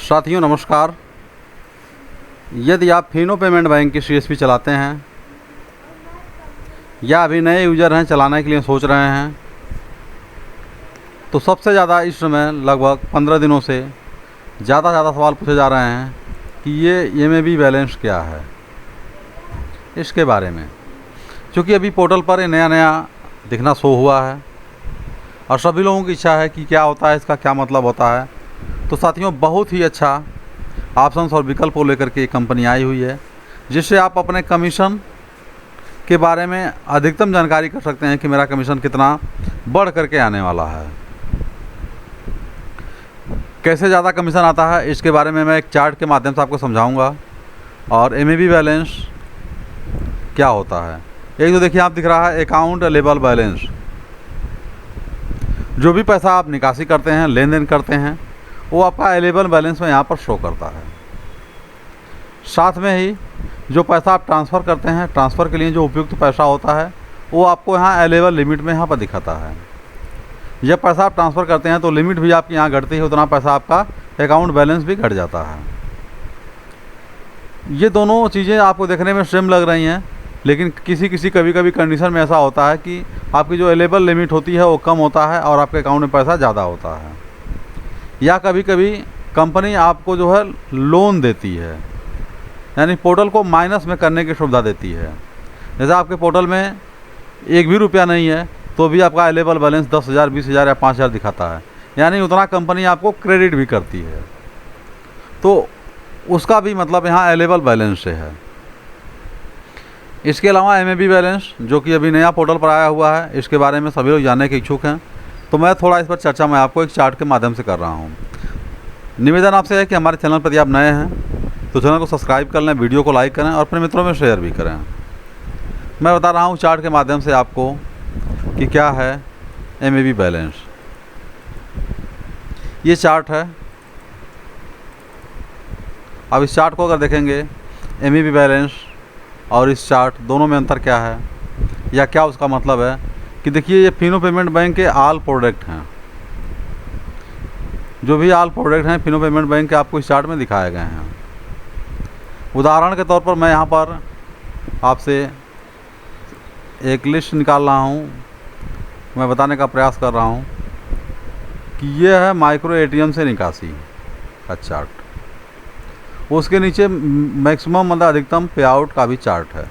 साथियों नमस्कार। यदि आप फिनो पेमेंट बैंक की सीएसपी चलाते हैं या अभी नए यूज़र हैं, चलाने के लिए सोच रहे हैं, तो सबसे ज़्यादा इस समय लगभग 15 दिनों से ज़्यादा सवाल पूछे जा रहे हैं कि ये एमएबी बैलेंस क्या है, इसके बारे में। क्योंकि अभी पोर्टल पर ये नया दिखना शो हुआ है और सभी लोगों की इच्छा है कि क्या होता है, इसका क्या मतलब होता है। तो साथियों, बहुत ही अच्छा ऑप्शंस और विकल्प को लेकर के ये कंपनी आई हुई है, जिससे आप अपने कमीशन के बारे में अधिकतम जानकारी कर सकते हैं कि मेरा कमीशन कितना बढ़ करके आने वाला है, कैसे ज़्यादा कमीशन आता है, इसके बारे में मैं एक चार्ट के माध्यम से आपको समझाऊंगा। और एमएबी बैलेंस क्या होता है, एक तो देखिए आप दिख रहा है अकाउंट अवेलेबल बैलेंस। जो भी पैसा आप निकासी करते हैं, लेन देन करते हैं, वो आपका अवेलेबल बैलेंस में यहाँ पर शो करता है। साथ में ही जो पैसा आप ट्रांसफ़र करते हैं, ट्रांसफ़र के लिए जो उपयुक्त पैसा होता है, वो आपको यहाँ अवेलेबल लिमिट में यहाँ पर दिखाता है। जब पैसा आप ट्रांसफ़र करते हैं तो लिमिट भी आपकी यहाँ घटती है, उतना पैसा आपका अकाउंट बैलेंस भी घट जाता है। ये दोनों चीज़ें आपको देखने में सेम लग रही हैं, लेकिन किसी कभी कंडीशन में ऐसा होता है कि आपकी जो अवेलेबल लिमिट होती है वो कम होता है और आपके अकाउंट में पैसा ज़्यादा होता है। या कभी कंपनी आपको जो है लोन देती है, यानी पोर्टल को माइनस में करने की सुविधा देती है। जैसे आपके पोर्टल में एक भी रुपया नहीं है तो भी आपका अवेलेबल बैलेंस 10,000, 20,000 या 5,000 दिखाता है, यानी उतना कंपनी आपको क्रेडिट भी करती है। तो उसका भी मतलब यहाँ अवेलेबल बैलेंस से है। इसके अलावा एमएबी बैलेंस, जो कि अभी नया पोर्टल पर आया हुआ है, इसके बारे में सभी लोग जानने के इच्छुक हैं, तो मैं थोड़ा इस पर चर्चा मैं आपको एक चार्ट के माध्यम से कर रहा हूँ। निवेदन आपसे है कि हमारे चैनल पर यदि आप नए हैं तो चैनल को सब्सक्राइब कर लें, वीडियो को लाइक करें और अपने मित्रों में शेयर भी करें। मैं बता रहा हूँ चार्ट के माध्यम से आपको कि क्या है एमएबी बैलेंस। ये चार्ट है। अब इस चार्ट को अगर देखेंगे, एमएबी बैलेंस और इस चार्ट दोनों में अंतर क्या है या क्या उसका मतलब है, कि देखिए ये फिनो पेमेंट बैंक के ऑल प्रोडक्ट हैं। जो भी ऑल प्रोडक्ट हैं फिनो पेमेंट बैंक के आपको इस चार्ट में दिखाए गए हैं। उदाहरण के तौर पर मैं यहाँ पर आपसे एक लिस्ट निकाल रहा हूँ, मैं बताने का प्रयास कर रहा हूँ कि ये है माइक्रो एटीएम से निकासी का चार्ट। उसके नीचे मैक्सिमम मतलब अधिकतम पे आउट का भी चार्ट है,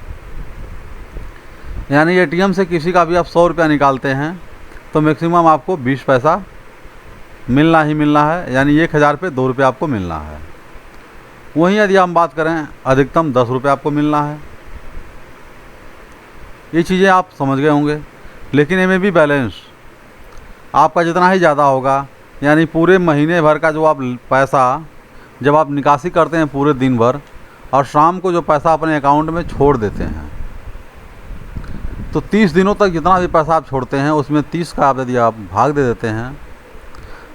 यानी एटीएम से किसी का भी आप 100 रुपया निकालते हैं तो मैक्सिमम आपको 20 पैसा मिलना ही मिलना है, यानी 1,000 पे 2 रुपये आपको मिलना है। वहीं यदि हम बात करें अधिकतम 10 रुपये आपको मिलना है। ये चीज़ें आप समझ गए होंगे। लेकिन एमएबी बैलेंस आपका जितना ही ज़्यादा होगा, यानी पूरे महीने भर का जो आप पैसा जब आप निकासी करते हैं पूरे दिन भर, और शाम को जो पैसा अपने अकाउंट में छोड़ देते हैं, तो 30 दिनों तक जितना भी पैसा आप छोड़ते हैं उसमें 30 का आप यदि आप भाग दे देते हैं,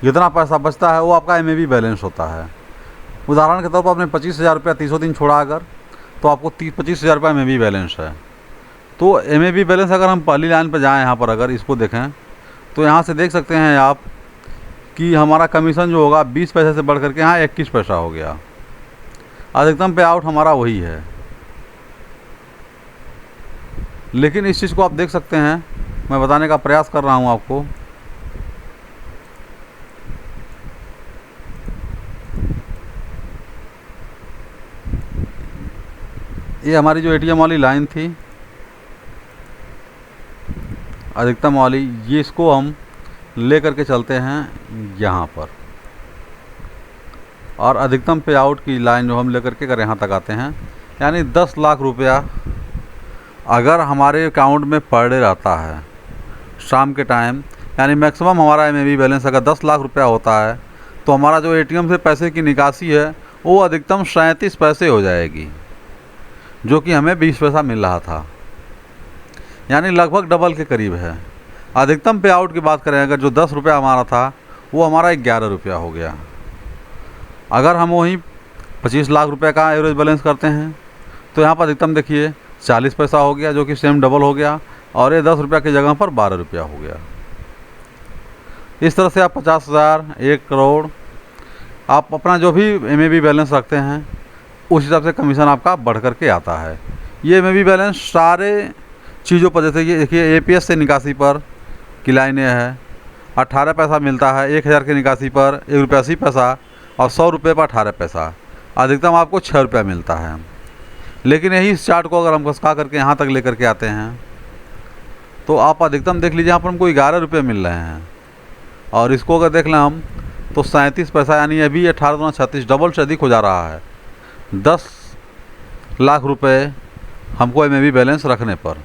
जितना पैसा बचता है वो आपका एमएबी बैलेंस होता है। उदाहरण के तौर पर आपने 25,000 रुपया 30 दिन छोड़ा अगर, तो आपको 25,000 रुपया एमएबी बैलेंस है। तो एमएबी बैलेंस अगर हम पहली लाइन पर जाएँ, यहाँ पर अगर इसको देखें तो यहाँ से देख सकते हैं आप कि हमारा कमीशन जो होगा 20 पैसे से बढ़ करके यहाँ 21 पैसा हो गया। अधिकतम पे आउट हमारा वही है। लेकिन इस चीज़ को आप देख सकते हैं, मैं बताने का प्रयास कर रहा हूँ आपको। ये हमारी जो एटीएम वाली लाइन थी अधिकतम वाली, ये इसको हम ले करके चलते हैं यहाँ पर, और अधिकतम पे आउट की लाइन जो हम ले करके अगर यहाँ तक आते हैं, यानी 10 लाख रुपया अगर हमारे अकाउंट में पर डे रहता है शाम के टाइम, यानी मैक्सिमम हमारा एमएबी बैलेंस अगर 10 लाख रुपया होता है, तो हमारा जो एटीएम से पैसे की निकासी है वो अधिकतम 37 पैसे हो जाएगी, जो कि हमें 20 पैसा मिल रहा था, यानी लगभग डबल के करीब है। अधिकतम पे आउट की बात करें अगर, जो 10 रुपया हमारा था वो हमारा 11 रुपया हो गया। अगर हम वहीं 25 लाख रुपए का एवरेज बैलेंस करते हैं तो यहाँ पर अधिकतम देखिए 40 पैसा हो गया, जो कि सेम डबल हो गया, और ये 10 रुपया की जगह पर 12 रुपया हो गया। इस तरह से आप 50,000, 1 करोड़ आप अपना जो भी एमएबी बैलेंस रखते हैं उस हिसाब से कमीशन आपका बढ़ कर के आता है। ये एमएबी बैलेंस सारे चीज़ों पर, जैसे कि देखिए एपीएस से निकासी पर की लाइनें है, 18 पैसा मिलता है 1000 की निकासी पर, 1 रुपया 80 पैसा, और 100 रुपये पर 18 पैसा, अधिकतम आपको 6 रुपया मिलता है। लेकिन यही इस चार्ट को अगर हम घसका करके यहाँ तक लेकर के आते हैं तो आप अधिकतम देख लीजिए, यहाँ पर हमको 11 रुपये मिल रहे हैं। और इसको अगर देख लें हम तो 37 पैसा, यानी अभी 18 दूना 36, डबल से अधिक हो जा रहा है 10 लाख रुपए हमको एमएबी बैलेंस रखने पर।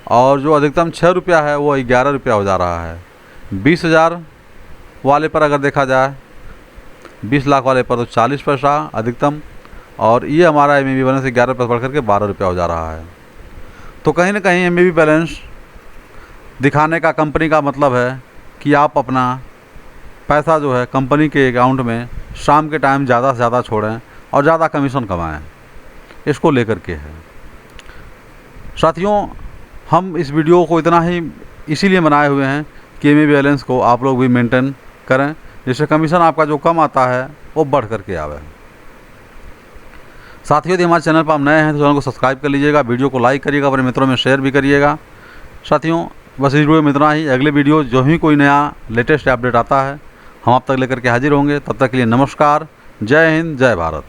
और जो अधिकतम 6 रुपया है वो 11 रुपया हो जा रहा है। 20,000 वाले पर अगर देखा जाए, 20 लाख वाले पर तो 40 पैसा अधिकतम, और ये हमारा एमएबी बैलेंस 11 रुपये बढ़ करके 12 रुपया हो जा रहा है। तो कहीं ना कहीं एमएबी बैलेंस दिखाने का कंपनी का मतलब है कि आप अपना पैसा जो है कंपनी के अकाउंट में शाम के टाइम ज़्यादा से ज़्यादा छोड़ें और ज़्यादा कमीशन कमाएं, इसको लेकर के है। साथियों, हम इस वीडियो को इतना ही इसीलिए बनाए हुए हैं कि एमएबी बैलेंस को आप लोग भी मेंटेन करें, जिससे कमीशन आपका जो कम आता है वो बढ़ करके आवे। साथियों, यदि हमारे चैनल पर आप नए हैं तो चैनल को सब्सक्राइब कर लीजिएगा, वीडियो को लाइक करिएगा, अपने मित्रों में शेयर भी करिएगा। साथियों, बस इस वीडियो में इतना ही। अगले वीडियो जो ही कोई नया लेटेस्ट अपडेट आता है हम आप तक लेकर के हाजिर होंगे। तब तक के लिए नमस्कार, जय हिंद, जय भारत।